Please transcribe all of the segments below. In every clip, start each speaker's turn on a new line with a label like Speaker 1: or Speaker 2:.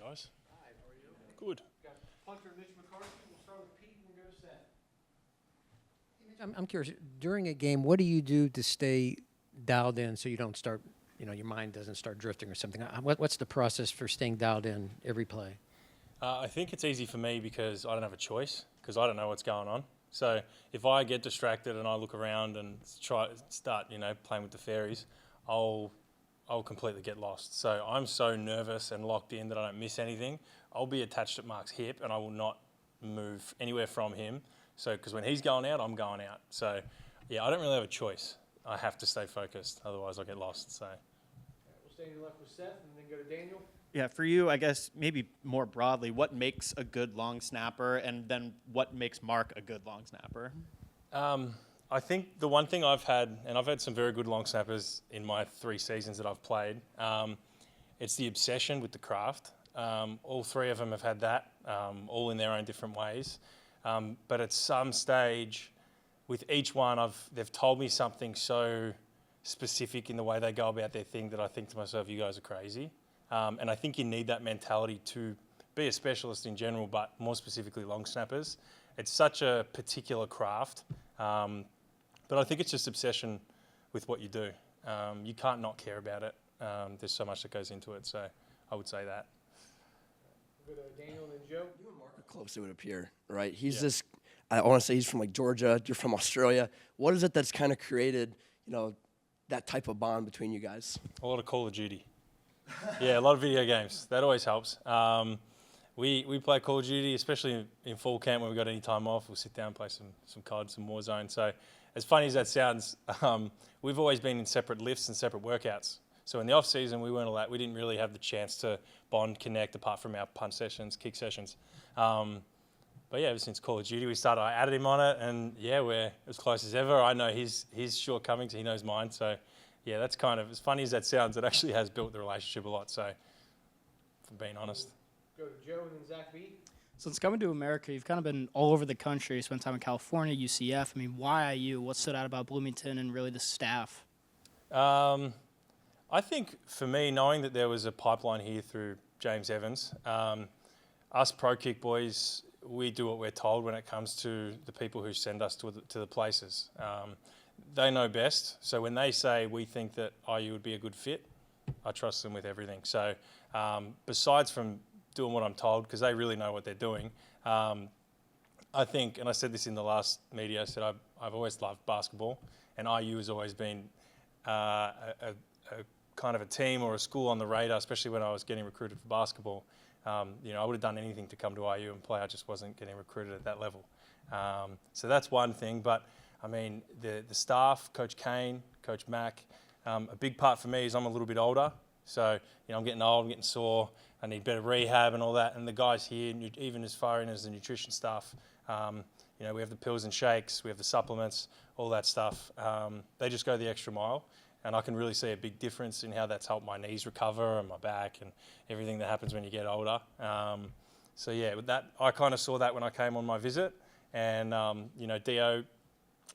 Speaker 1: guys.
Speaker 2: Hi, how are you?
Speaker 1: Good.
Speaker 2: Got Punter Mitch McCarthy. We'll start with Pete and we'll go to Seth.
Speaker 3: I'm curious, during a game, what do you do to stay dialed in so you don't start, your mind doesn't start drifting or something? What's the process for staying dialed in every play?
Speaker 1: I think it's easy for me because I don't have a choice because I don't know what's going on. So if I get distracted and I look around and start, playing with the fairies, I'll completely get lost. So I'm so nervous and locked in that I don't miss anything. I'll be attached at Mark's hip and I will not move anywhere from him. So because when he's going out, I'm going out. So yeah, I don't really have a choice. I have to stay focused, otherwise I'll get lost. So
Speaker 2: We'll stay in left with Seth and then go to Daniel.
Speaker 4: Yeah, for you, I guess maybe more broadly, what makes a good long snapper, and then what makes Mark a good long snapper?
Speaker 1: I think the one thing I've had, and I've had some very good long snappers in my 3 seasons that I've played, it's the obsession with the craft. All 3 of them have had that, all in their own different ways. But at some stage, with each one, they've told me something so specific in the way they go about their thing that I think to myself, you guys are crazy. And I think you need that mentality to be a specialist in general, but more specifically long snappers. It's such a particular craft, but I think it's just obsession with what you do. You can't not care about it. There's so much that goes into it, so I would say that.
Speaker 2: We'll go to Daniel and then Joe.
Speaker 5: You and Mark are close, it would appear, right? I want to say he's from like Georgia, you're from Australia. What is it that's kind of created, that type of bond between you guys?
Speaker 1: A lot of Call of Duty. Yeah, a lot of video games. That always helps. We play Call of Duty, especially in fall camp when we got any time off. We'll sit down and play some COD, some Warzone. So as funny as that sounds, we've always been in separate lifts and separate workouts. So in the off season, we didn't really have the chance to bond, connect, apart from our punch sessions, kick sessions. But yeah, ever since Call of Duty, I added him on it, and yeah, we're as close as ever. I know his shortcomings, he knows mine. So yeah, that's kind of, as funny as that sounds, it actually has built the relationship a lot. So, for being honest.
Speaker 2: Go to Joe and then Zach B.
Speaker 6: Since coming to America, you've kind of been all over the country. You spent time in California, UCF. I mean, why IU? What stood out about Bloomington and really the staff?
Speaker 1: I think for me, knowing that there was a pipeline here through James Evans, us pro kick boys, we do what we're told when it comes to the people who send us to the places. They know best, so when they say we think that IU would be a good fit, I trust them with everything. So besides from doing what I'm told, because they really know what they're doing, I think, and I said this in the last media, I said I've always loved basketball, and IU has always been a kind of a team or a school on the radar, especially when I was getting recruited for basketball. I would have done anything to come to IU and play. I just wasn't getting recruited at that level. So that's one thing. But I mean, the staff, Coach Kane, Coach Mack, a big part for me is I'm a little bit older. So, I'm getting old, I'm getting sore. I need better rehab and all that. And the guys here, even as far in as the nutrition staff, we have the pills and shakes, we have the supplements, all that stuff. They just go the extra mile. And I can really see a big difference in how that's helped my knees recover and my back and everything that happens when you get older. So yeah, with that, I kind of saw that when I came on my visit. And,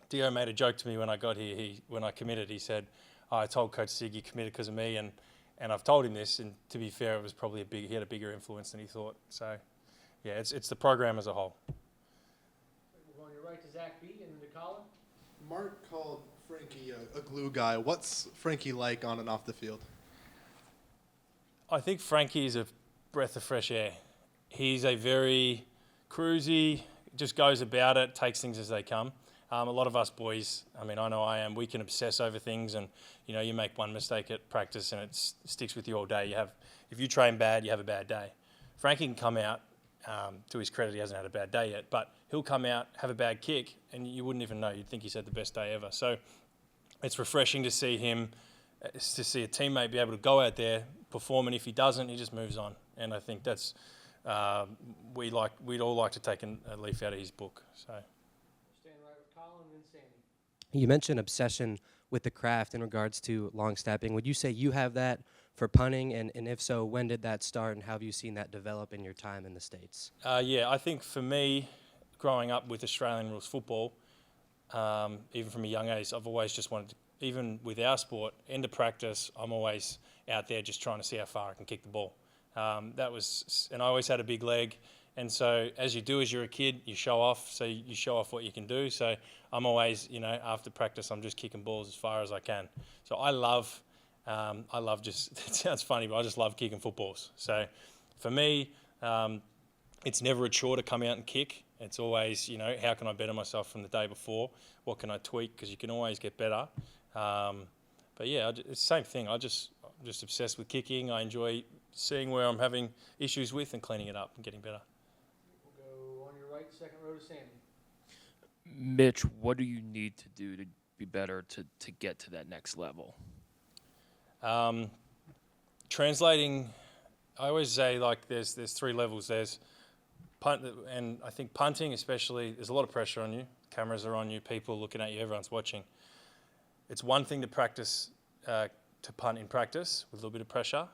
Speaker 1: Dio made a joke to me when I got here. When I committed, he said, I told Coach Sig you committed because of me. And I've told him this, and to be fair, it was probably he had a bigger influence than he thought. So yeah, it's the program as a whole.
Speaker 2: We'll go on your right to Zach B and then to Colin.
Speaker 7: Mark called Frankie a glue guy. What's Frankie like on and off the field?
Speaker 1: I think Frankie is a breath of fresh air. He's a very cruisy, just goes about it, takes things as they come. A lot of us boys, I know I am, we can obsess over things, and you make one mistake at practice and it sticks with you all day. If you train bad, you have a bad day. Frankie can come out, to his credit, he hasn't had a bad day yet, but he'll come out, have a bad kick, and you wouldn't even know. You'd think he's had the best day ever. So it's refreshing to see him, to see a teammate be able to go out there, perform, and if he doesn't, he just moves on. And I think that's, we'd all like to take a leaf out of his book. So.
Speaker 2: Staying right with Colin and then Sandy.
Speaker 8: You mentioned obsession with the craft in regards to long snapping. Would you say you have that for punting? And if so, when did that start, and how have you seen that develop in your time in the States?
Speaker 1: Yeah, I think for me, growing up with Australian rules football, even from a young age, I've always just wanted to, even with our sport, end of practice, I'm always out there just trying to see how far I can kick the ball. And I always had a big leg. And so as you do as you're a kid, you show off. So you show off what you can do. So I'm always, after practice, I'm just kicking balls as far as I can. So I love just, it sounds funny, but I just love kicking footballs. So for me, it's never a chore to come out and kick. It's always, how can I better myself from the day before? What can I tweak? Because you can always get better. But yeah, it's the same thing. I'm just obsessed with kicking. I enjoy seeing where I'm having issues with and cleaning it up and getting better.
Speaker 2: We'll go on your right, second row to Sammy.
Speaker 9: Mitch, what do you need to do to be better to get to that next level?
Speaker 1: Translating, I always say there's 3 levels. There's punt, and I think punting especially, there's a lot of pressure on you. Cameras are on you, people looking at you, everyone's watching. It's one thing to practice, to punt in practice with a little bit of pressure.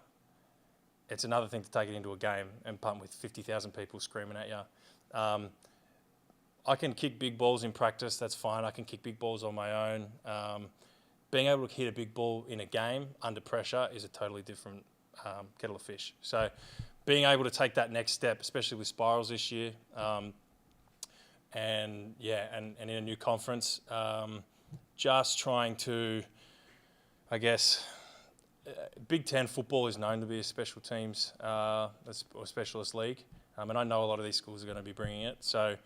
Speaker 1: It's another thing to take it into a game and punt with 50,000 people screaming at you. I can kick big balls in practice, that's fine. I can kick big balls on my own. Being able to hit a big ball in a game under pressure is a totally different kettle of fish. So being able to take that next step, especially with spirals this year, and in a new conference, just trying to, I guess, Big Ten football is known to be a special teams or specialist league, and I know a lot of these schools are going to be bringing it. So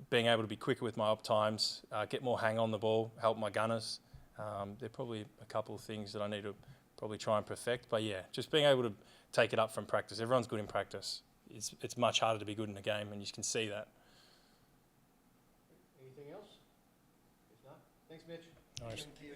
Speaker 1: being able to be quicker with my up times, get more hang on the ball, help my gunners. There are probably a couple of things that I need to probably try and perfect. But yeah, just being able to take it up from practice. Everyone's good in practice. It's much harder to be good in a game, and you can see that.
Speaker 2: Anything else? If not, thanks, Mitch.
Speaker 1: Nice.
Speaker 7: Thank you.